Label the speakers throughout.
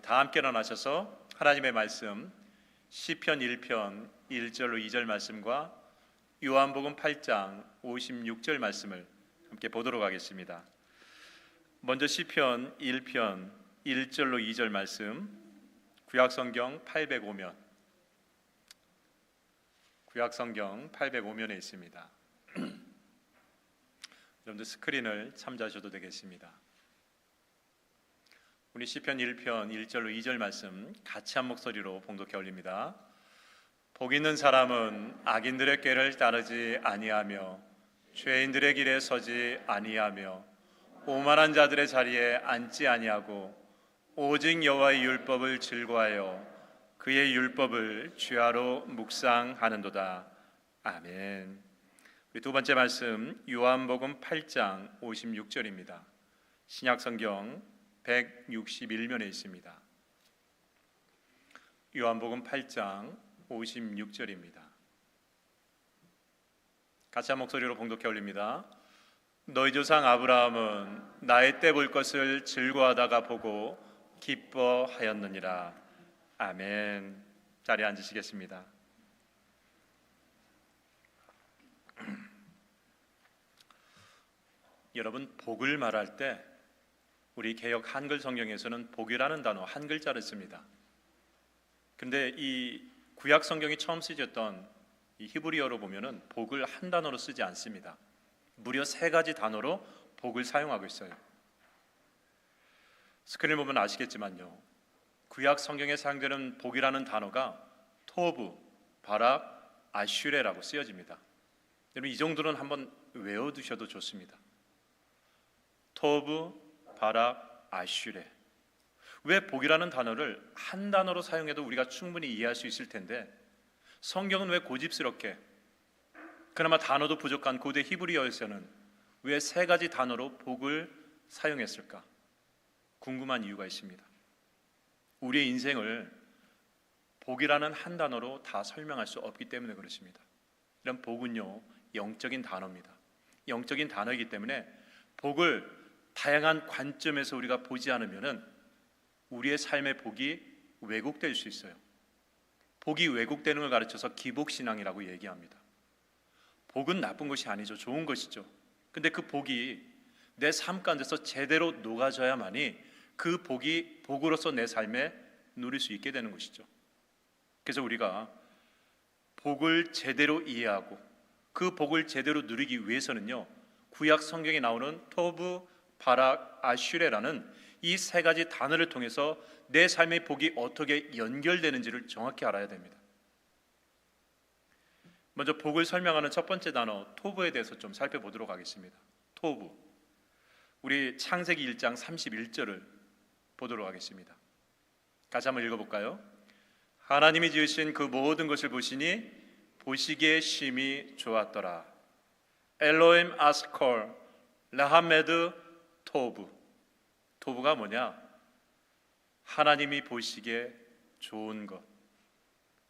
Speaker 1: 다 함께 일어나셔서 하나님의 말씀 시편 1편 1절로 2절 말씀과 요한복음 8장 56절 말씀을 함께 보도록 하겠습니다. 먼저 시편 1편 1절로 2절 말씀, 구약성경 805면, 구약성경 805면에 있습니다. 여러분들 스크린을 참조하셔도 되겠습니다. 우리 시편 1편 1절로 2절 말씀 같이 한 목소리로 봉독해 올립니다. 복 있는 사람은 악인들의 꾀를 따르지 아니하며 죄인들의 길에 서지 아니하며 오만한 자들의 자리에 앉지 아니하고 오직 여호와의 율법을 즐거워하여 그의 율법을 주야로 묵상하는도다. 아멘. 우리 두 번째 말씀 요한복음 8장 56절입니다. 신약성경 161면에 있습니다. 요한복음 8장 56절입니다. 같이 한 목소리로 봉독해 올립니다. 너희 조상 아브라함은 나의 때 볼 것을 즐거워하다가 보고 기뻐하였느니라. 아멘. 자리에 앉으시겠습니다. 여러분, 복을 말할 때 우리 개역 한글 성경에서는 복이라는 단어 한 글자를 씁니다. 근데 이 구약 성경이 처음 쓰여졌던 이 히브리어로 보면은 복을 한 단어로 쓰지 않습니다. 무려 3가지 단어로 복을 사용하고 있어요. 스크린을 보면 아시겠지만요, 구약 성경에 사용되는 복이라는 단어가 토브, 바락, 아슈레라고 쓰여집니다. 여러분, 이 정도는 한번 외워두셔도 좋습니다. 토브, 바락, 아슈레. 왜 복이라는 단어를 한 단어로 사용해도 우리가 충분히 이해할 수 있을 텐데 성경은 왜 고집스럽게, 그나마 단어도 부족한 고대 히브리어에서는 왜 3가지 단어로 복을 사용했을까? 궁금한 이유가 있습니다. 우리의 인생을 복이라는 한 단어로 다 설명할 수 없기 때문에 그렇습니다. 이런 복은요, 영적인 단어입니다. 영적인 단어이기 때문에 복을 다양한 관점에서 우리가 보지 않으면은 우리의 삶의 복이 왜곡될 수 있어요. 복이 왜곡되는 걸 가르쳐서 기복신앙이라고 얘기합니다. 복은 나쁜 것이 아니죠. 좋은 것이죠. 근데 그 복이 내 삶 가운데서 제대로 녹아져야만이 그 복이 복으로서 내 삶에 누릴 수 있게 되는 것이죠. 그래서 우리가 복을 제대로 이해하고 그 복을 제대로 누리기 위해서는요, 구약 성경에 나오는 토브, 바락, 아슈레라는 이 3가지 단어를 통해서 내 삶의 복이 어떻게 연결되는지를 정확히 알아야 됩니다. 먼저 복을 설명하는 첫 번째 단어 토브에 대해서 좀 살펴보도록 하겠습니다. 토브, 우리 창세기 1장 31절을 보도록 하겠습니다. 같이 한번 읽어볼까요? 하나님이 지으신 그 모든 것을 보시니 보시기에 심히 좋았더라. 엘로임 아스콜 라하메드 토브. 토브가 뭐냐? 하나님이 보시기에 좋은 것,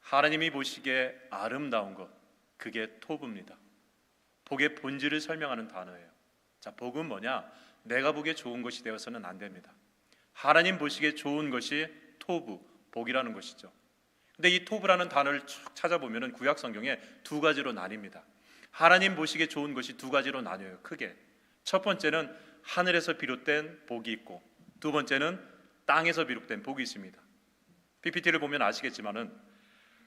Speaker 1: 하나님이 보시기에 아름다운 것, 그게 토브입니다. 복의 본질을 설명하는 단어예요. 자, 복은 뭐냐? 내가 보기에 좋은 것이 되어서는 안 됩니다. 하나님 보시기에 좋은 것이 토브, 복이라는 것이죠. 근데 이 토브라는 단어를 쭉 찾아보면은 구약 성경에 2가지로 나뉩니다. 하나님 보시기에 좋은 것이 2가지로 나뉘어요. 크게. 첫 번째는 하늘에서 비롯된 복이 있고, 두 번째는 땅에서 비롯된 복이 있습니다. PPT를 보면 아시겠지만은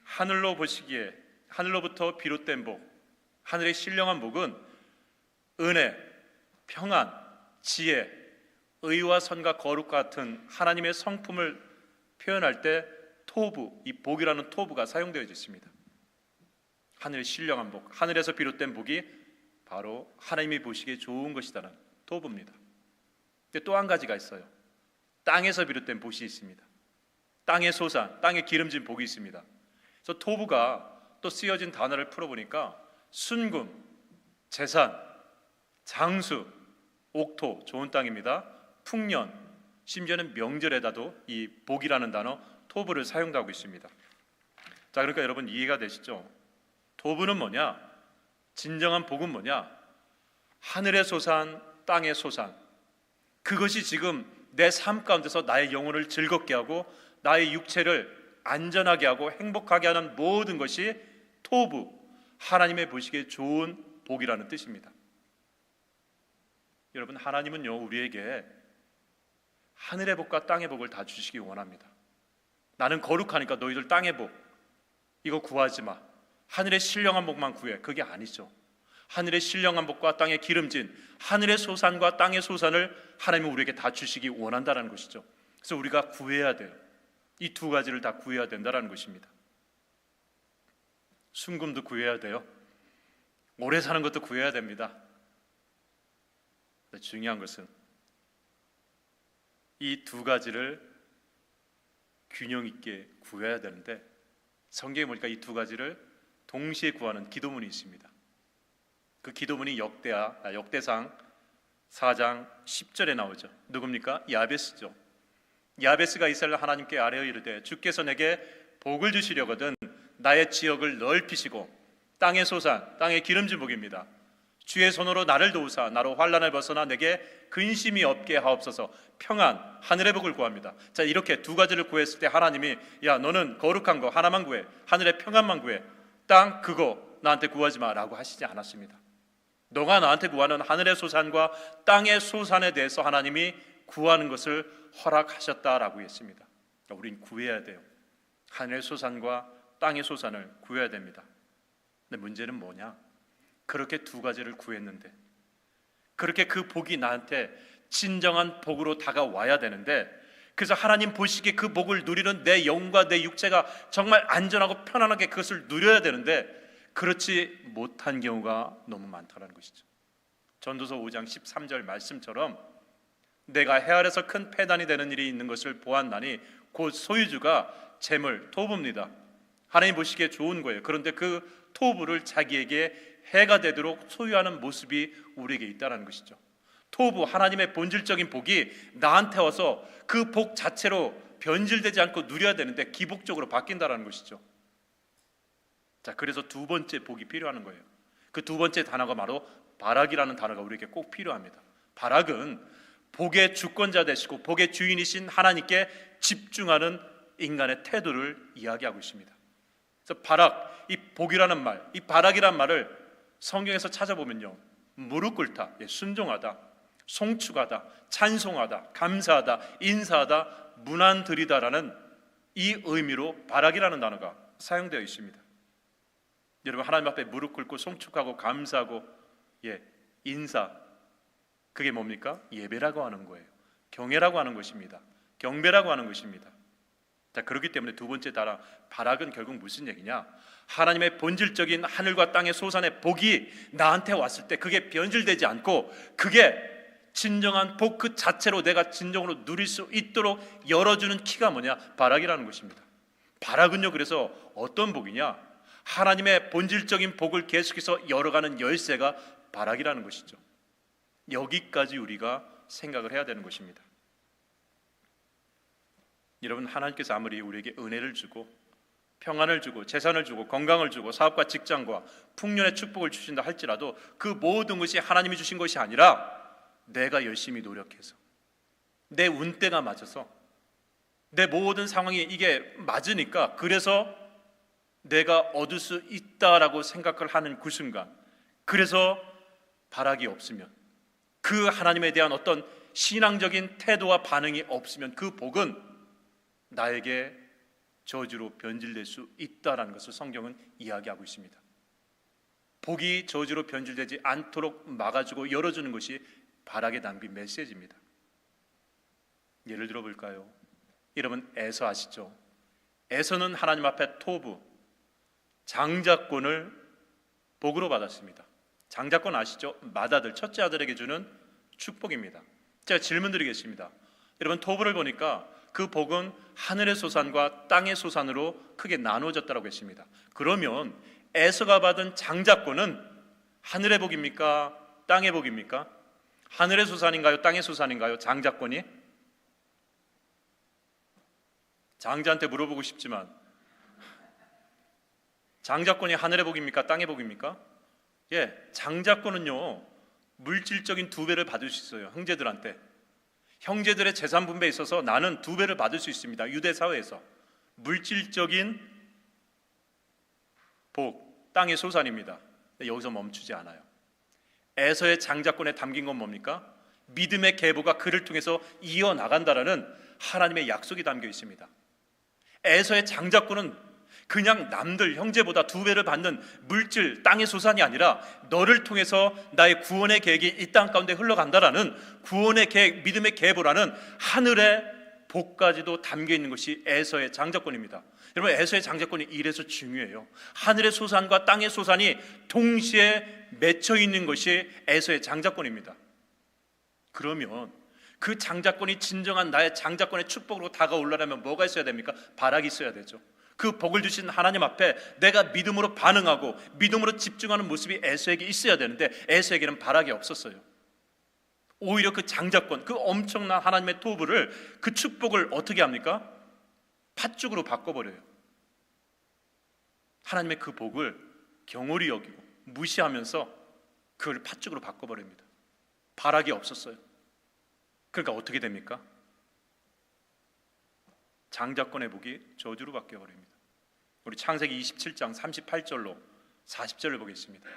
Speaker 1: 하늘로부터 비롯된 복, 하늘의 신령한 복은 은혜, 평안, 지혜, 의와 선과 거룩 같은 하나님의 성품을 표현할 때 토브, 이 복이라는 토브가 사용되어 있습니다. 하늘의 신령한 복, 하늘에서 비롯된 복이 바로 하나님이 보시기에 좋은 것이다는 토브입니다. 근데 또 한 가지가 있어요. 땅에서 비롯된 복이 있습니다. 땅의 소산, 땅에 기름진 복이 있습니다. 그래서 토브가 또 쓰여진 단어를 풀어보니까 순금, 재산, 장수, 옥토, 좋은 땅입니다. 풍년, 심지어는 명절에다도 이 복이라는 단어 토브를 사용하고 있습니다. 자, 그러니까 여러분 이해가 되시죠? 토브는 뭐냐? 진정한 복은 뭐냐? 하늘의 소산, 땅의 소산, 그것이 지금 내 삶 가운데서 나의 영혼을 즐겁게 하고 나의 육체를 안전하게 하고 행복하게 하는 모든 것이 토부, 하나님의 보시기에 좋은 복이라는 뜻입니다. 여러분, 하나님은요 우리에게 하늘의 복과 땅의 복을 다 주시기 원합니다. 나는 거룩하니까 너희들 땅의 복 이거 구하지 마, 하늘의 신령한 복만 구해. 그게 아니죠. 하늘의 신령한 복과 땅의 기름진 하늘의 소산과 땅의 소산을 하나님은 우리에게 다 주시기 원한다는 것이죠. 그래서 우리가 구해야 돼요. 이 두 가지를 다 구해야 된다는 것입니다. 순금도 구해야 돼요. 오래 사는 것도 구해야 됩니다. 중요한 것은 이 두 가지를 균형 있게 구해야 되는데, 성경에 보니까 이 두 가지를 동시에 구하는 기도문이 있습니다. 그 기도문이 역대상 4장 10절에 나오죠. 누굽니까? 야베스죠. 야베스가 이스라엘 하나님께 아뢰어 이르되 주께서 내게 복을 주시려거든 나의 지역을 넓히시고 땅의 소산, 땅의 기름진 복입니다. 주의 손으로 나를 도우사 나로 환난을 벗어나 내게 근심이 없게 하옵소서. 평안, 하늘의 복을 구합니다. 자, 이렇게 두 가지를 구했을 때 하나님이 야 너는 거룩한 거 하나만 구해, 하늘의 평안만 구해, 땅 그거 나한테 구하지 마라고 하시지 않았습니다. 너가 나한테 구하는 하늘의 소산과 땅의 소산에 대해서 하나님이 구하는 것을 허락하셨다라고 했습니다. 우린 구해야 돼요. 하늘의 소산과 땅의 소산을 구해야 됩니다. 근데 문제는 뭐냐? 그렇게 두 가지를 구했는데, 그렇게 그 복이 나한테 진정한 복으로 다가와야 되는데, 그래서 하나님 보시기에 그 복을 누리는 내 영과 내 육체가 정말 안전하고 편안하게 그것을 누려야 되는데 그렇지 못한 경우가 너무 많다는 것이죠. 전도서 5장 13절 말씀처럼 내가 해 아래서 큰 패단이 되는 일이 있는 것을 보았나니 곧 소유주가 재물, 토부입니다. 하나님 보시기에 좋은 거예요. 그런데 그 토부를 자기에게 해가 되도록 소유하는 모습이 우리에게 있다는 것이죠. 토부, 하나님의 본질적인 복이 나한테 와서 그 복 자체로 변질되지 않고 누려야 되는데 기복적으로 바뀐다는 것이죠. 자, 그래서 두 번째 복이 필요한 거예요. 그 두 번째 단어가 바로 발악이라는 단어가 우리에게 꼭 필요합니다. 발악은 복의 주권자 되시고 복의 주인이신 하나님께 집중하는 인간의 태도를 이야기하고 있습니다. 그래서 발악, 이 복이라는 말, 이 발악이라는 말을 성경에서 찾아보면요, 무릎 꿇다, 순종하다, 송축하다, 찬송하다, 감사하다, 인사하다, 문안드리다라는 이 의미로 발악이라는 단어가 사용되어 있습니다. 여러분, 하나님 앞에 무릎 꿇고 송축하고 감사하고 인사, 그게 뭡니까? 예배라고 하는 거예요. 경외라고 하는 것입니다. 경배라고 하는 것입니다. 자, 그렇기 때문에 두 번째 단어 발악은 결국 무슨 얘기냐? 하나님의 본질적인 하늘과 땅의 소산의 복이 나한테 왔을 때 그게 변질되지 않고 그게 진정한 복 그 자체로 내가 진정으로 누릴 수 있도록 열어주는 키가 뭐냐? 발악이라는 것입니다. 발악은요, 그래서 어떤 복이냐? 하나님의 본질적인 복을 계속해서 열어가는 열쇠가 발악이라는 것이죠. 여기까지 우리가 생각을 해야 되는 것입니다. 여러분, 하나님께서 아무리 우리에게 은혜를 주고 평안을 주고 재산을 주고 건강을 주고 사업과 직장과 풍년의 축복을 주신다 할지라도 그 모든 것이 하나님이 주신 것이 아니라 내가 열심히 노력해서 내 운때가 맞아서 내 모든 상황이 이게 맞으니까 그래서 내가 얻을 수 있다라고 생각을 하는 그 순간, 그래서 발악이 없으면, 그 하나님에 대한 어떤 신앙적인 태도와 반응이 없으면 그 복은 나에게 저주로 변질될 수 있다라는 것을 성경은 이야기하고 있습니다. 복이 저주로 변질되지 않도록 막아주고 열어주는 것이 발악의 낭비 메시지입니다. 예를 들어 볼까요? 여러분, 에서 아시죠? 에서는 하나님 앞에 토부, 장자권을 복으로 받았습니다. 장자권 아시죠? 맏아들, 첫째 아들에게 주는 축복입니다. 제가 질문 드리겠습니다. 여러분, 토부를 보니까 그 복은 하늘의 소산과 땅의 소산으로 크게 나누어졌다고 했습니다. 그러면 에서가 받은 장자권은 하늘의 복입니까? 땅의 복입니까? 하늘의 소산인가요? 땅의 소산인가요? 장자권이? 장자한테 물어보고 싶지만 장자권이 하늘의 복입니까? 땅의 복입니까? 장자권은요 물질적인 2배를 받을 수 있어요. 형제들한테. 형제들의 재산 분배에 있어서 나는 2배를 받을 수 있습니다. 유대 사회에서 물질적인 복, 땅의 소산입니다. 여기서 멈추지 않아요. 에서의 장자권에 담긴 건 뭡니까? 믿음의 계보가 그를 통해서 이어나간다라는 하나님의 약속이 담겨 있습니다. 에서의 장자권은 그냥 남들 형제보다 2배를 받는 물질, 땅의 소산이 아니라 너를 통해서 나의 구원의 계획이 이 땅 가운데 흘러간다라는 구원의 계획, 믿음의 계보라는 하늘의 복까지도 담겨 있는 것이 에서의 장자권입니다. 여러분, 에서의 장자권이 이래서 중요해요. 하늘의 소산과 땅의 소산이 동시에 맺혀 있는 것이 에서의 장자권입니다. 그러면 그 장자권이 진정한 나의 장자권의 축복으로 다가오려면 뭐가 있어야 됩니까? 발악이 있어야 되죠. 그 복을 주신 하나님 앞에 내가 믿음으로 반응하고 믿음으로 집중하는 모습이 에서에게 있어야 되는데 에서에게는 발악이 없었어요. 오히려 그 장자권, 그 엄청난 하나님의 토부를, 그 축복을 어떻게 합니까? 팥죽으로 바꿔버려요. 하나님의 그 복을 경홀히 여기고 무시하면서 그걸 팥죽으로 바꿔버립니다. 발악이 없었어요. 그러니까 어떻게 됩니까? 장자권의 복이 저주로 바뀌어버립니다. 우리 창세기 27장 38절로 40절을 보겠습니다.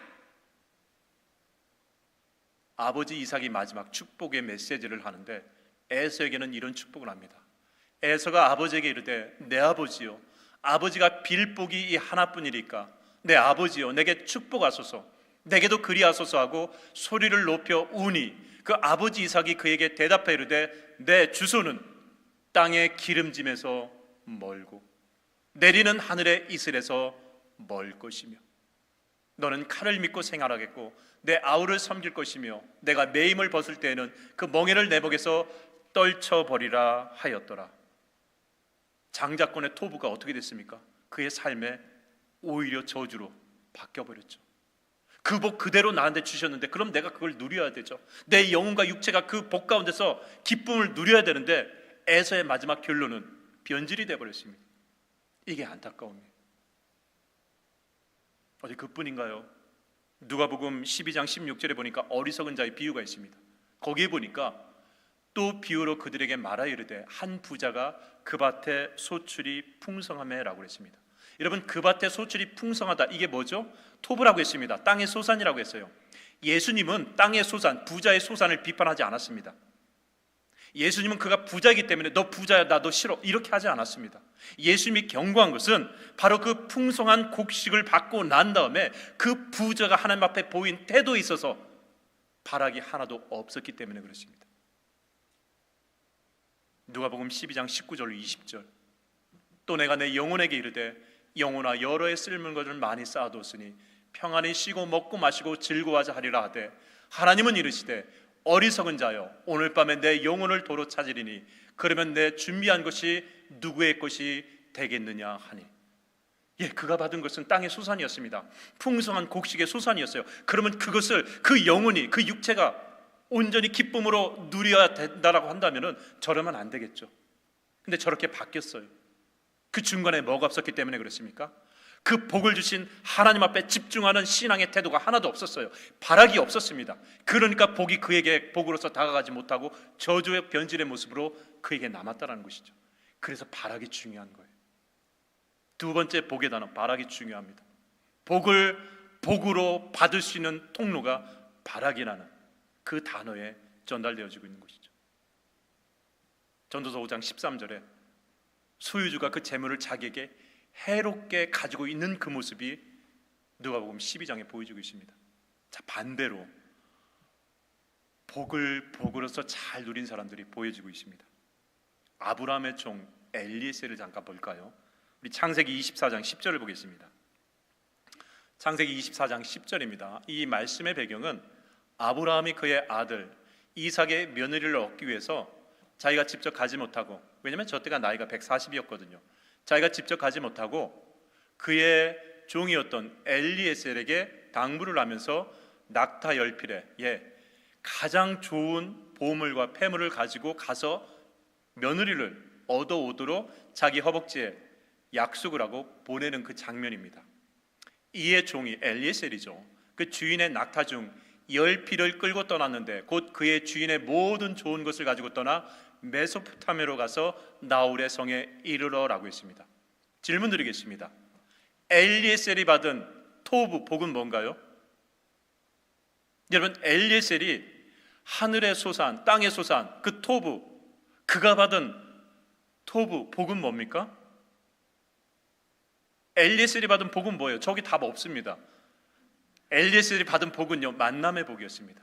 Speaker 1: 아버지 이삭이 마지막 축복의 메시지를 하는데 에서에게는 이런 축복을 합니다. 에서가 아버지에게 이르되 내 아버지요, 아버지가 빌 복이 이 하나뿐이리까 내 아버지요, 내게 축복하소서, 내게도 그리하소서 하고 소리를 높여 우니 그 아버지 이삭이 그에게 대답하여 이르되 내 주소는 땅의 기름짐에서 멀고 내리는 하늘의 이슬에서 멀 것이며 너는 칼을 믿고 생활하겠고 내 아우를 섬길 것이며 내가 매임을 벗을 때에는 그 멍에를 내 목에서 떨쳐버리라 하였더라. 장자권의 토부가 어떻게 됐습니까? 그의 삶에 오히려 저주로 바뀌어버렸죠. 그 복 그대로 나한테 주셨는데 그럼 내가 그걸 누려야 되죠. 내 영혼과 육체가 그 복 가운데서 기쁨을 누려야 되는데 에서의 마지막 결론은 변질이 되어버렸습니다. 이게 안타까움이에요. 어디 그뿐인가요? 누가복음 12장 16절에 보니까 어리석은 자의 비유가 있습니다. 거기에 보니까 또 비유로 그들에게 말하여 이르되 한 부자가 그 밭에 소출이 풍성하매라고 했습니다. 여러분, 그 밭에 소출이 풍성하다, 이게 뭐죠? 토부라고 했습니다. 땅의 소산이라고 했어요. 예수님은 땅의 소산, 부자의 소산을 비판하지 않았습니다. 예수님은 그가 부자이기 때문에 너 부자야, 나 너 싫어, 이렇게 하지 않았습니다. 예수님이 경고한 것은 바로 그 풍성한 곡식을 받고 난 다음에 그 부자가 하나님 앞에 보인 태도에 있어서 발악이 하나도 없었기 때문에 그렇습니다. 누가복음 12장 19절 20절 또 내가 내 영혼에게 이르되 영혼아 여러 해 쓸문 것을 많이 쌓아뒀으니 평안히 쉬고 먹고 마시고 즐거워하자 하리라 하되 하나님은 이르시되 어리석은 자여 오늘 밤에 내 영혼을 도로 찾으리니 그러면 내 준비한 것이 누구의 것이 되겠느냐 하니. 그가 받은 것은 땅의 소산이었습니다. 풍성한 곡식의 소산이었어요. 그러면 그것을 그 영혼이, 그 육체가 온전히 기쁨으로 누려야 된다라고 한다면 저러면 안 되겠죠. 근데 저렇게 바뀌었어요. 그 중간에 뭐가 없었기 때문에 그렇습니까? 그 복을 주신 하나님 앞에 집중하는 신앙의 태도가 하나도 없었어요. 발악이 없었습니다. 그러니까 복이 그에게 복으로서 다가가지 못하고 저주의 변질의 모습으로 그에게 남았다는 것이죠. 그래서 발악이 중요한 거예요. 두 번째 복의 단어, 발악이 중요합니다. 복을 복으로 받을 수 있는 통로가 발악이라는 그 단어에 전달되어지고 있는 것이죠. 전도서 5장 13절에 소유주가 그 재물을 자기에게 해롭게 가지고 있는 그 모습이 누가복음 12장에 보여지고 있습니다. 자, 반대로 복을 복으로서 잘 누린 사람들이 보여지고 있습니다. 아브라함의 종 엘리에셀을 잠깐 볼까요? 우리 창세기 24장 10절을 보겠습니다. 창세기 24장 10절입니다. 이 말씀의 배경은 아브라함이 그의 아들 이삭의 며느리를 얻기 위해서 자기가 직접 가지 못하고, 왜냐하면 저 때가 나이가 140이었거든요. 자기가 직접 가지 못하고 그의 종이었던 엘리에셀에게 당부를 하면서 낙타 10필에 가장 좋은 보물과 폐물을 가지고 가서 며느리를 얻어오도록 자기 허벅지에 약속을 하고 보내는 그 장면입니다. 이의 종이 엘리에셀이죠. 그 주인의 낙타 중 열필을 끌고 떠났는데 곧 그의 주인의 모든 좋은 것을 가지고 떠나 메소포타미아로 가서 나홀의 성에 이르러라고 했습니다. 질문 드리겠습니다. 엘리에셀이 받은 토부 복은 뭔가요? 여러분, 엘리에셀이 하늘의 소산, 땅의 소산, 그 토부, 그가 받은 토부 복은 뭡니까? 엘리에셀이 받은 복은 뭐예요? 저기 답 없습니다. 엘리에셀이 받은 복은요, 만남의 복이었습니다.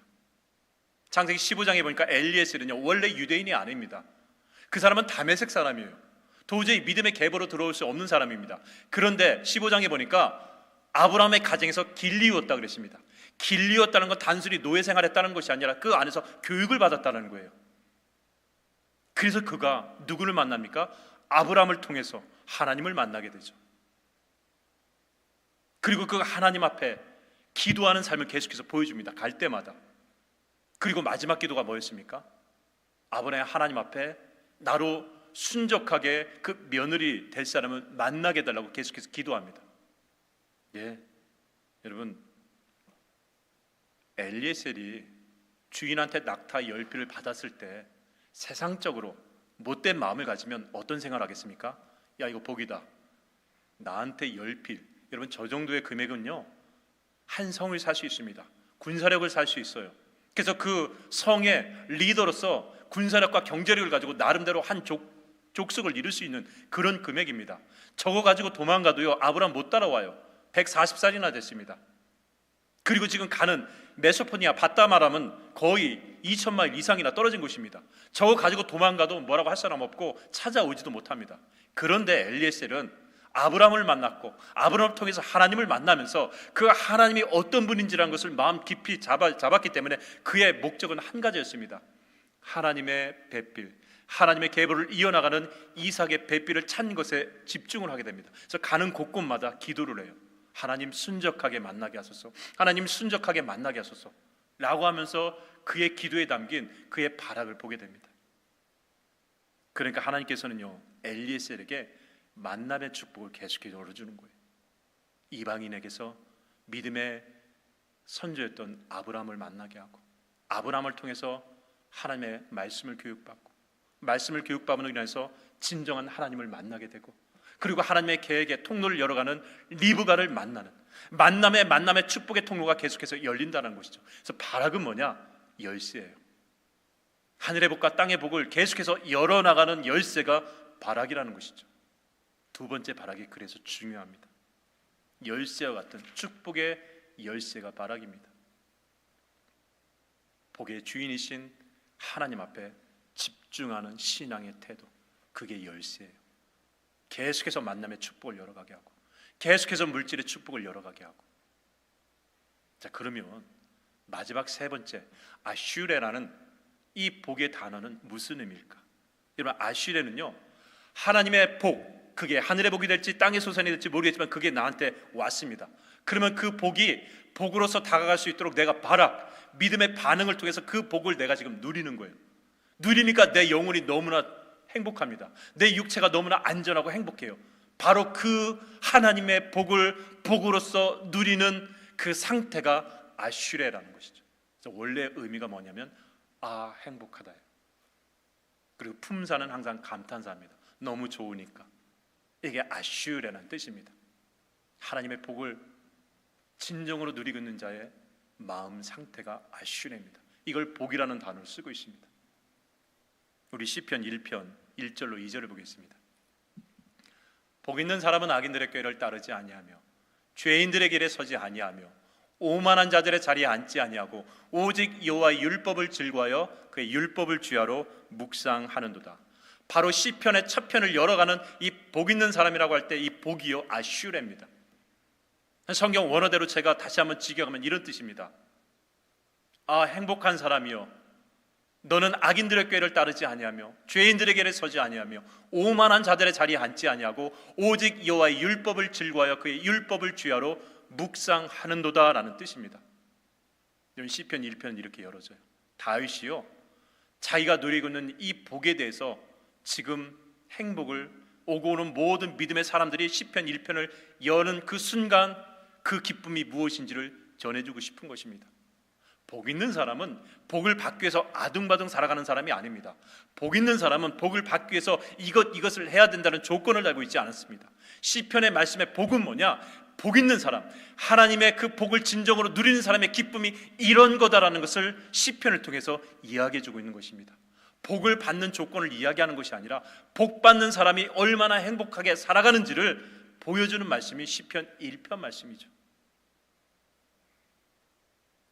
Speaker 1: 창세기 15장에 보니까 엘리에셀은요, 원래 유대인이 아닙니다. 그 사람은 다메섹 사람이에요. 도저히 믿음의 계보로 들어올 수 없는 사람입니다. 그런데 15장에 보니까 아브라함의 가정에서 길리웠다 그랬습니다. 길리웠다는 건 단순히 노예 생활했다는 것이 아니라 그 안에서 교육을 받았다는 거예요. 그래서 그가 누구를 만납니까? 아브라함을 통해서 하나님을 만나게 되죠. 그리고 그가 하나님 앞에 기도하는 삶을 계속해서 보여줍니다. 갈 때마다. 그리고 마지막 기도가 뭐였습니까? 아브라함이 하나님 앞에 나로 순적하게 그 며느리 될 사람을 만나게 해달라고 계속해서 기도합니다. 예, 여러분, 엘리에셀이 주인한테 낙타 열필을 받았을 때 세상적으로 못된 마음을 가지면 어떤 생각을 하겠습니까? 야, 이거 복이다. 나한테 열필. 여러분, 저 정도의 금액은요, 한 성을 살 수 있습니다. 군사력을 살 수 있어요. 그래서 그 성의 리더로서 군사력과 경제력을 가지고 나름대로 한 족속을 이룰 수 있는 그런 금액입니다. 저거 가지고 도망가도요, 아브라함 못 따라와요. 140살이나 됐습니다. 그리고 지금 가는 메소포니아 바다마람은 거의 2000마일 이상이나 떨어진 곳입니다. 저거 가지고 도망가도 뭐라고 할 사람 없고 찾아오지도 못합니다. 그런데 엘리에셀은 아브라함을 만났고 아브라함을 통해서 하나님을 만나면서 그 하나님이 어떤 분인지라는 것을 마음 깊이 잡았기 때문에 그의 목적은 한 가지였습니다. 하나님의 배필, 하나님의 계보를 이어나가는 이삭의 배필을 찾는 것에 집중을 하게 됩니다. 그래서 가는 곳곳마다 기도를 해요. 하나님 순적하게 만나게 하소서, 하나님 순적하게 만나게 하소서 라고 하면서 그의 기도에 담긴 그의 발악을 보게 됩니다. 그러니까 하나님께서는요, 엘리에셀에게 만남의 축복을 계속해서 열어주는 거예요. 이방인에게서 믿음의 선조였던 아브라함을 만나게 하고, 아브라함을 통해서 하나님의 말씀을 교육받고, 말씀을 교육받음으로 인해서 진정한 하나님을 만나게 되고, 그리고 하나님의 계획의 통로를 열어가는 리브가를 만나는 만남의 축복의 통로가 계속해서 열린다는 것이죠. 그래서 발악은 뭐냐? 열쇠예요. 하늘의 복과 땅의 복을 계속해서 열어나가는 열쇠가 발악이라는 것이죠. 두 번째 발악이 그래서 중요합니다. 열쇠와 같은 축복의 열쇠가 발악입니다. 복의 주인이신 하나님 앞에 집중하는 신앙의 태도, 그게 열쇠예요. 계속해서 만남의 축복을 열어가게 하고, 계속해서 물질의 축복을 열어가게 하고. 자, 그러면 마지막 세 번째, 아슈레라는 이 복의 단어는 무슨 의미일까? 여러분, 아슈레는요, 하나님의 복, 그게 하늘의 복이 될지 땅의 소산이 될지 모르겠지만 그게 나한테 왔습니다. 그러면 그 복이 복으로서 다가갈 수 있도록 내가 발악, 믿음의 반응을 통해서 그 복을 내가 지금 누리는 거예요. 누리니까 내 영혼이 너무나 행복합니다. 내 육체가 너무나 안전하고 행복해요. 바로 그 하나님의 복을 복으로서 누리는 그 상태가 아슈레라는 것이죠. 그래서 원래 의미가 뭐냐면 행복하다. 그리고 품사는 항상 감탄사입니다. 너무 좋으니까. 이게 아슈레라는 뜻입니다. 하나님의 복을 진정으로 누리고 있는 자의 마음 상태가 아슈레입니다. 이걸 복이라는 단어를 쓰고 있습니다. 우리 시편 1편 1절로 2절을 보겠습니다. 복 있는 사람은 악인들의 꾀를 따르지 아니하며 죄인들의 길에 서지 아니하며 오만한 자들의 자리에 앉지 아니하고 오직 여호와의 율법을 즐거하여 그의 율법을 주야로 묵상하는도다. 바로 시편의 첫 편을 열어가는 이 복 있는 사람이라고 할 때 이 복이요, 아슈레입니다. 성경 원어대로 제가 다시 한번 직역하면 이런 뜻입니다. 행복한 사람이요, 너는 악인들의 꾀를 따르지 아니하며 죄인들의 길에 서지 아니하며 오만한 자들의 자리에 앉지 아니하고 오직 여호와의 율법을 즐거하여 그의 율법을 주야로 묵상하는도다 라는 뜻입니다. 시편 1편은 이렇게 열어져요. 다윗이요, 자기가 누리고 있는 이 복에 대해서 지금 행복을 오고 오는 모든 믿음의 사람들이 시편 1편을 여는 그 순간 그 기쁨이 무엇인지를 전해주고 싶은 것입니다. 복 있는 사람은 복을 받기 위해서 아둥바둥 살아가는 사람이 아닙니다. 복 있는 사람은 복을 받기 위해서 이것을 해야 된다는 조건을 달고 있지 않습니다. 시편의 말씀의 복은 뭐냐? 복 있는 사람, 하나님의 그 복을 진정으로 누리는 사람의 기쁨이 이런 거다라는 것을 시편을 통해서 이야기해 주고 있는 것입니다. 복을 받는 조건을 이야기하는 것이 아니라 복 받는 사람이 얼마나 행복하게 살아가는지를 보여주는 말씀이 시편 1편 말씀이죠.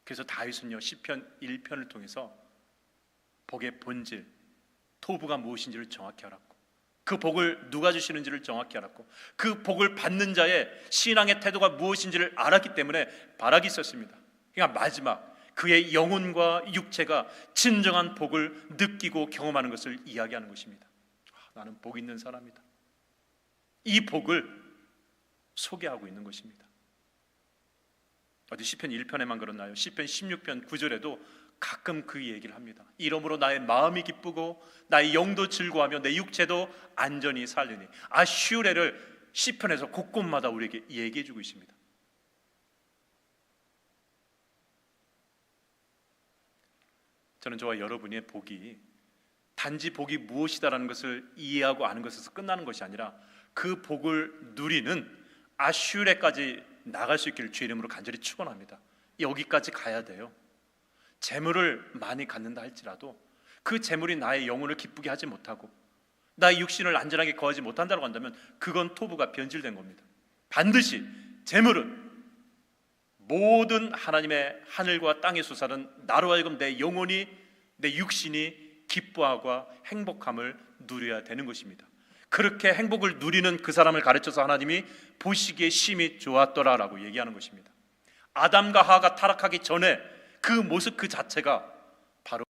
Speaker 1: 그래서 다윗은요, 시편 1편을 통해서 복의 본질, 토부가 무엇인지를 정확히 알았고, 그 복을 누가 주시는지를 정확히 알았고, 그 복을 받는 자의 신앙의 태도가 무엇인지를 알았기 때문에 바락이 썼습니다. 그러니까 마지막 그의 영혼과 육체가 진정한 복을 느끼고 경험하는 것을 이야기하는 것입니다. 나는 복 있는 사람이다. 이 복을 소개하고 있는 것입니다. 어디 시편 1편에만 그렇나요? 시편 16편 9절에도 가끔 그 얘기를 합니다. 이러므로 나의 마음이 기쁘고 나의 영도 즐거워하며 내 육체도 안전히 살리니. 아슈레를 시편에서 곳곳마다 우리에게 얘기해 주고 있습니다. 저는 저와 여러분의 복이 단지 복이 무엇이다라는 것을 이해하고 아는 것에서 끝나는 것이 아니라 그 복을 누리는 아슈레까지 나갈 수 있기를 주의 이름으로 간절히 축원합니다. 여기까지 가야 돼요. 재물을 많이 갖는다 할지라도 그 재물이 나의 영혼을 기쁘게 하지 못하고 나의 육신을 안전하게 거하지 못한다고 한다면 그건 토부가 변질된 겁니다. 반드시 재물은 모든 하나님의 하늘과 땅의 수사는 나로 하여금 내 영혼이, 내 육신이 기뻐하고 행복함을 누려야 되는 것입니다. 그렇게 행복을 누리는 그 사람을 가르쳐서 하나님이 보시기에 심히 좋았더라라고 얘기하는 것입니다. 아담과 하와가 타락하기 전에 그 모습 그 자체가 바로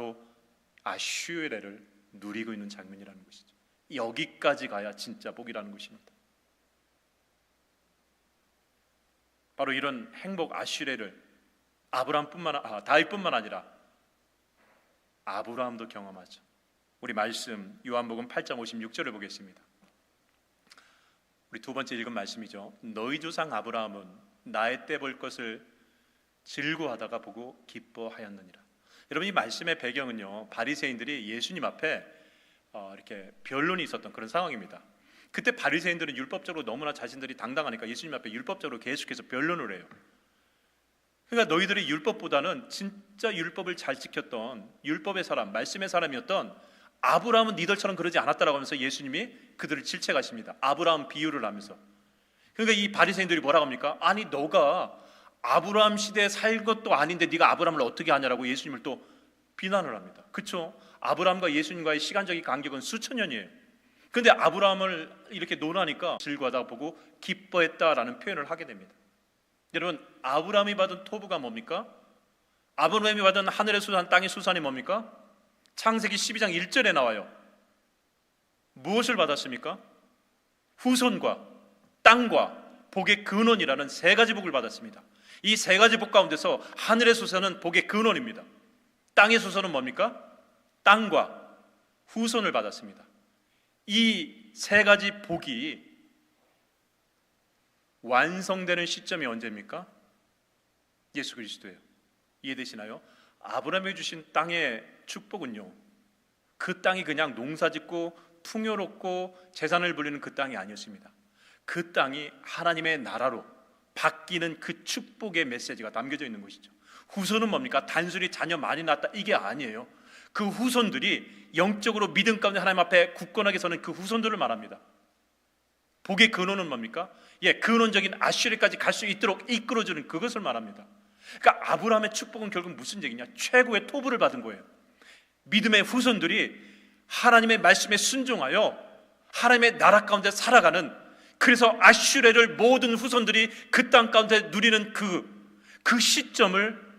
Speaker 1: 아슈레를 누리고 있는 장면이라는 것이죠. 여기까지 가야 진짜 복이라는 것입니다. 바로 이런 행복 아슈레를 다윗뿐만 아니라 아브라함도 경험하죠. 우리 말씀 요한복음 8장 56절을 보겠습니다. 우리 두 번째 읽은 말씀이죠. 너희 조상 아브라함은 나의 때 볼 것을 즐거워하다가 보고 기뻐하였느니라. 여러분, 이 말씀의 배경은요, 바리새인들이 예수님 앞에 이렇게 변론이 있었던 그런 상황입니다. 그때 바리새인들은 율법적으로 너무나 자신들이 당당하니까 예수님 앞에 율법적으로 계속해서 변론을 해요. 그러니까 너희들이 율법보다는 진짜 율법을 잘 지켰던 율법의 사람, 말씀의 사람이었던 아브라함은 니들처럼 그러지 않았다라고 하면서 예수님이 그들을 질책하십니다. 아브라함 비유를 하면서. 그러니까 이 바리새인들이 뭐라고 합니까? 아니 너가 아브라함 시대에 살 것도 아닌데 네가 아브라함을 어떻게 하냐라고 예수님을 또 비난을 합니다. 그렇죠? 아브라함과 예수님과의 시간적인 간격은 수천 년이에요. 그런데 아브라함을 이렇게 논하니까 즐거워하다 보고 기뻐했다라는 표현을 하게 됩니다. 여러분, 아브라함이 받은 토부가 뭡니까? 아브라함이 받은 하늘의 수산, 땅의 수산이 뭡니까? 창세기 12장 1절에 나와요. 무엇을 받았습니까? 후손과 땅과 복의 근원이라는 세 가지 복을 받았습니다. 이 세 가지 복 가운데서 하늘의 수산은 복의 근원입니다. 땅의 수산은 뭡니까? 땅과 후손을 받았습니다. 이 세 가지 복이 완성되는 시점이 언제입니까? 예수 그리스도예요. 이해되시나요? 아브라함이 주신 땅의 축복은요, 그 땅이 그냥 농사짓고 풍요롭고 재산을 불리는 그 땅이 아니었습니다. 그 땅이 하나님의 나라로 바뀌는 그 축복의 메시지가 담겨져 있는 것이죠. 후손은 뭡니까? 단순히 자녀 많이 낳았다 이게 아니에요. 그 후손들이 영적으로 믿음 가운데 하나님 앞에 굳건하게 서는 그 후손들을 말합니다. 복의 근원은 뭡니까? 근원적인 아슈리까지 갈 수 있도록 이끌어주는 그것을 말합니다. 그러니까 아브라함의 축복은 결국 무슨 얘기냐? 최고의 토부를 받은 거예요. 믿음의 후손들이 하나님의 말씀에 순종하여 하나님의 나라 가운데 살아가는, 그래서 아슈레를 모든 후손들이 그 땅 가운데 누리는 그 시점을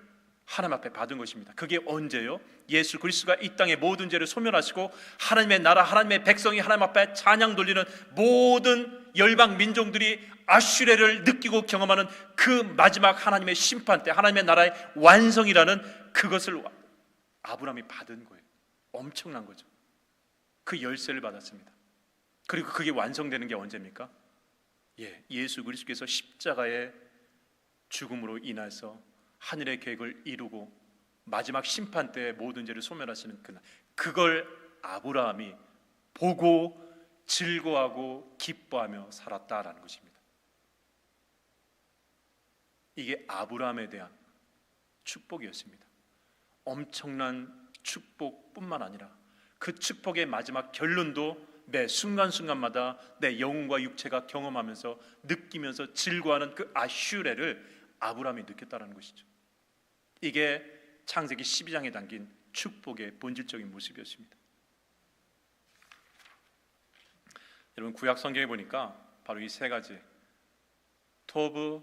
Speaker 1: 하나님 앞에 받은 것입니다. 그게 언제요? 예수 그리스도가 이 땅의 모든 죄를 소멸하시고 하나님의 나라, 하나님의 백성이 하나님 앞에 찬양 돌리는 모든 열방 민족들이 아슈레를 느끼고 경험하는 그 마지막 하나님의 심판 때 하나님의 나라의 완성이라는 그것을 아브라함이 받은 거예요. 엄청난 거죠. 그 열쇠를 받았습니다. 그리고 그게 완성되는 게 언제입니까? 예수 그리스도께서 십자가의 죽음으로 인해서 하늘의 계획을 이루고 마지막 심판 때 모든 죄를 소멸하시는 그날, 그걸 아브라함이 보고 즐거워하고 기뻐하며 살았다라는 것입니다. 이게 아브라함에 대한 축복이었습니다. 엄청난 축복뿐만 아니라 그 축복의 마지막 결론도 매 순간순간마다 내 영혼과 육체가 경험하면서 느끼면서 즐거워하는 그 아슈레를 아브라함이 느꼈다는 것이죠. 이게 창세기 12장에 담긴 축복의 본질적인 모습이었습니다. 여러분, 구약 성경에 보니까 바로 이 세 가지 토브,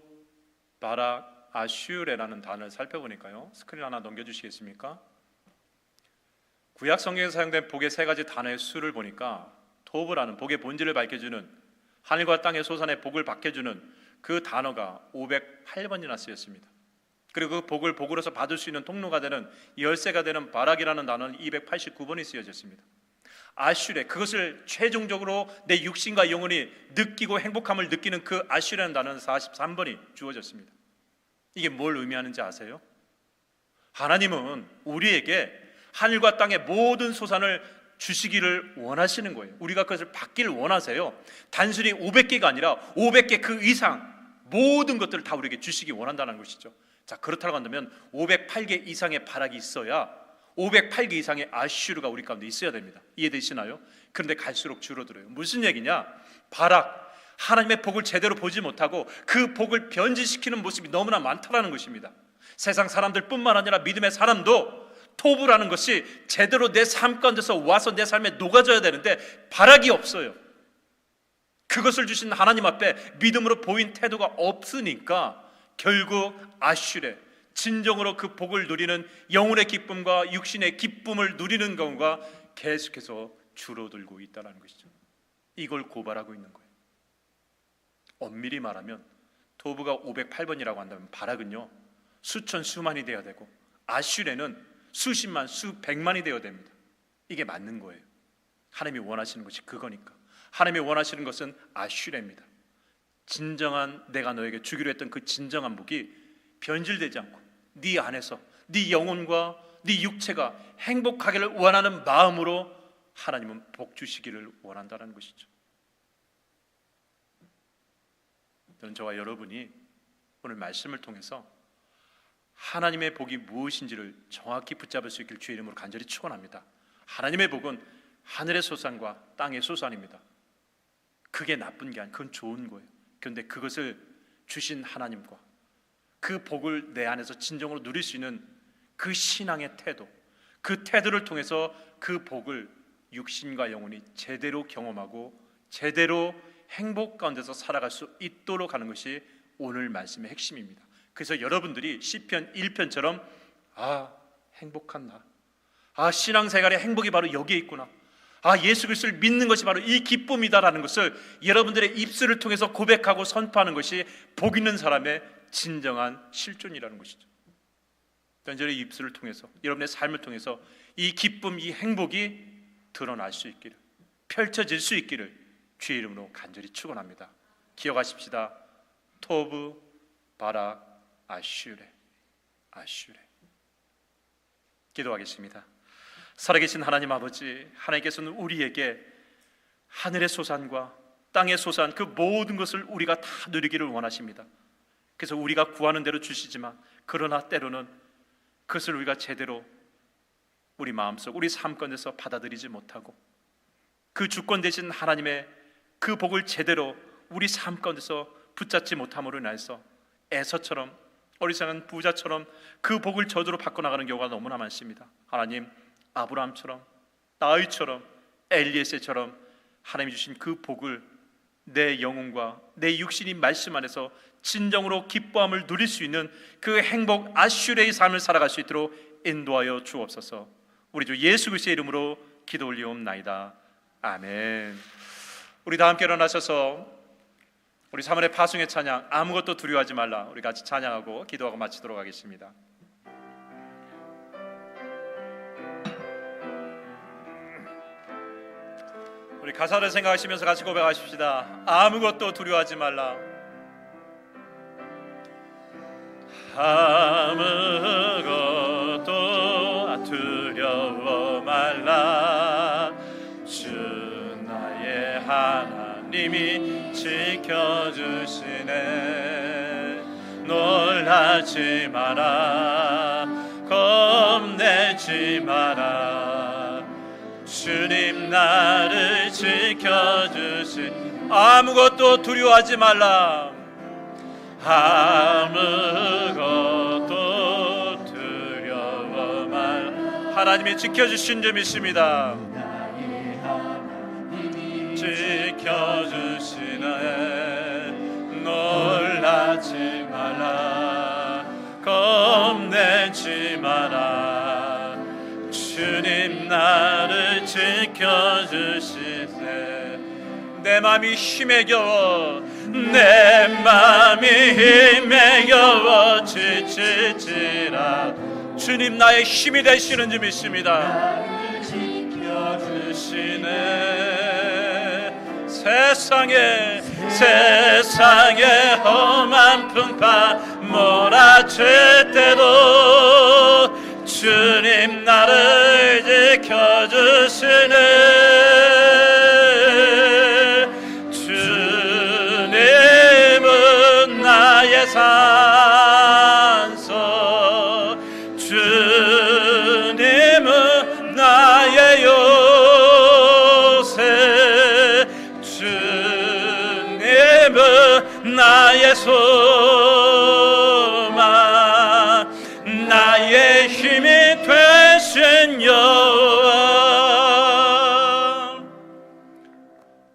Speaker 1: 바락, 아슈레라는 단어를 살펴보니까요, 스크린 하나 넘겨주시겠습니까? 구약 성경에서 사용된 복의 세 가지 단어의 수를 보니까 토브라는 복의 본질을 밝혀주는, 하늘과 땅의 소산의 복을 밝혀주는 그 단어가 508번이나 쓰였습니다. 그리고 그 복을 복으로서 받을 수 있는 통로가 되는 열쇠가 되는 바락이라는 단어는 289번이 쓰여졌습니다. 아슈레, 그것을 최종적으로 내 육신과 영혼이 느끼고 행복함을 느끼는 그 아슈레라는 단어는 43번이 주어졌습니다. 이게 뭘 의미하는지 아세요? 하나님은 우리에게 하늘과 땅의 모든 소산을 주시기를 원하시는 거예요. 우리가 그것을 받기를 원하세요. 단순히 500개가 아니라 500개 그 이상 모든 것들을 다 우리에게 주시기 원한다는 것이죠. 자, 그렇다고 한다면 508개 이상의 바락이 있어야 508개 이상의 아슈르가 우리 가운데 있어야 됩니다. 이해되시나요? 그런데 갈수록 줄어들어요. 무슨 얘기냐? 바락, 하나님의 복을 제대로 보지 못하고 그 복을 변질시키는 모습이 너무나 많다라는 것입니다. 세상 사람들 뿐만 아니라 믿음의 사람도 토부라는 것이 제대로 내 삶 가운데서 와서 내 삶에 녹아져야 되는데 바락이 없어요. 그것을 주신 하나님 앞에 믿음으로 보인 태도가 없으니까 결국 아슈레, 진정으로 그 복을 누리는 영혼의 기쁨과 육신의 기쁨을 누리는 경우가 계속해서 줄어들고 있다는 것이죠. 이걸 고발하고 있는 거예요. 엄밀히 말하면 토부가 508번이라고 한다면 바락은요, 수천 수만이 되어야 되고 아슈레는 수십만 수백만이 되어야 됩니다. 이게 맞는 거예요. 하나님이 원하시는 것이 그거니까. 하나님이 원하시는 것은 아슈레입니다. 진정한 내가 너에게 주기로 했던 그 진정한 복이 변질되지 않고 네 안에서 네 영혼과 네 육체가 행복하기를 원하는 마음으로 하나님은 복 주시기를 원한다는 것이죠. 저는 저와 여러분이 오늘 말씀을 통해서 하나님의 복이 무엇인지를 정확히 붙잡을 수 있길 주의 이름으로 간절히 축원합니다. 하나님의 복은 하늘의 소산과 땅의 소산입니다. 그게 나쁜 게 아니고 그건 좋은 거예요. 그런데 그것을 주신 하나님과 그 복을 내 안에서 진정으로 누릴 수 있는 그 신앙의 태도, 그 태도를 통해서 그 복을 육신과 영혼이 제대로 경험하고 제대로 행복 가운데서 살아갈 수 있도록 하는 것이 오늘 말씀의 핵심입니다. 그래서 여러분들이 시편 1편처럼 행복한 나, 신앙생활의 행복이 바로 여기에 있구나, 예수 그리스도를 믿는 것이 바로 이 기쁨이다라는 것을 여러분들의 입술을 통해서 고백하고 선포하는 것이 복 있는 사람의 진정한 실존이라는 것이죠. 여러분의 입술을 통해서, 여러분의 삶을 통해서 이 기쁨, 이 행복이 드러날 수 있기를, 펼쳐질 수 있기를 주의 이름으로 간절히 축원합니다. 기억하십시다. 토브, 바락, 아슈레. 기도하겠습니다. 살아계신 하나님 아버지, 하나님께서는 우리에게 하늘의 소산과 땅의 소산, 그 모든 것을 우리가 다 누리기를 원하십니다. 그래서 우리가 구하는 대로 주시지만, 그러나 때로는 그것을 우리가 제대로 우리 마음속, 우리 삶 가운데서 받아들이지 못하고 그 주권 되신 하나님의 그 복을 제대로 우리 삶 가운데서 붙잡지 못함으로 인해서 에서처럼, 어리석은 부자처럼 그 복을 저주로 바꿔나가는 경우가 너무나 많습니다. 하나님, 아브라함처럼, 다윗처럼, 엘리에세처럼 하나님이 주신 그 복을 내 영혼과 내 육신이 말씀 안에서 진정으로 기뻐함을 누릴 수 있는 그 행복 아슈레의 삶을 살아갈 수 있도록 인도하여 주옵소서. 우리 주 예수 그리스도의 이름으로 기도 올리옵나이다. 아멘. 우리 다 함께 일어나셔서 우리 3월의 파송의 찬양, 아무것도 두려워하지 말라, 우리 같이 찬양하고 기도하고 마치도록 하겠습니다. 우리 가사를 생각하시면서 같이 고백하십시다. 아무것도 두려워하지 말라. 아무것도 하나님이 지켜주시네. 놀라지 마라, 겁내지 마라. 주님 나를 지켜주신, 아무것도 두려워하지 말라. 아무것도 두려워 말라. 하나님이 지켜주신 줄 믿습니다. 지켜주시네. 놀라지 말라, 겁내지 마라. 주님 나를 지켜주시네. 내 맘이 힘에 겨워, 내 맘이 힘에 겨워 지칠지라 주님 나의 힘이 되시는 줄 믿습니다. 지켜주시네. 세상에 험한 풍파 몰아칠 때도 주님 나를 지켜주시네. 주님은 나의 산소, 주님은 나의 요새, 주님은 나의 소망, 나의 힘이 되신 여호와.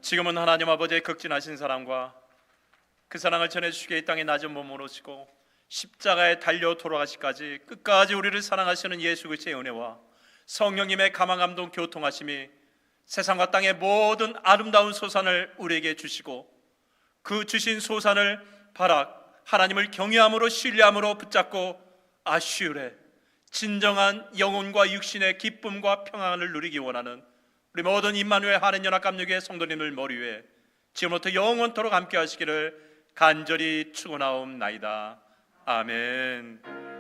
Speaker 1: 지금은 하나님 아버지의 극진하신 사랑과 그 사랑을 전해주시기에 이 땅에 낮은 몸으로 오시고 십자가에 달려 돌아가시까지 끝까지 우리를 사랑하시는 예수 그리스도의 은혜와 성령님의 감화 감동 교통하심이 세상과 땅의 모든 아름다운 소산을 우리에게 주시고 그 주신 소산을 바락 하나님을 경외함으로 신뢰함으로 붙잡고 아쉬우래 진정한 영혼과 육신의 기쁨과 평안을 누리기 원하는 우리 모든 임마누엘 한인연합감리교회 성도님을 머리 위에 지금부터 영원토록 함께 하시기를 간절히 축원하옵나이다. 아멘.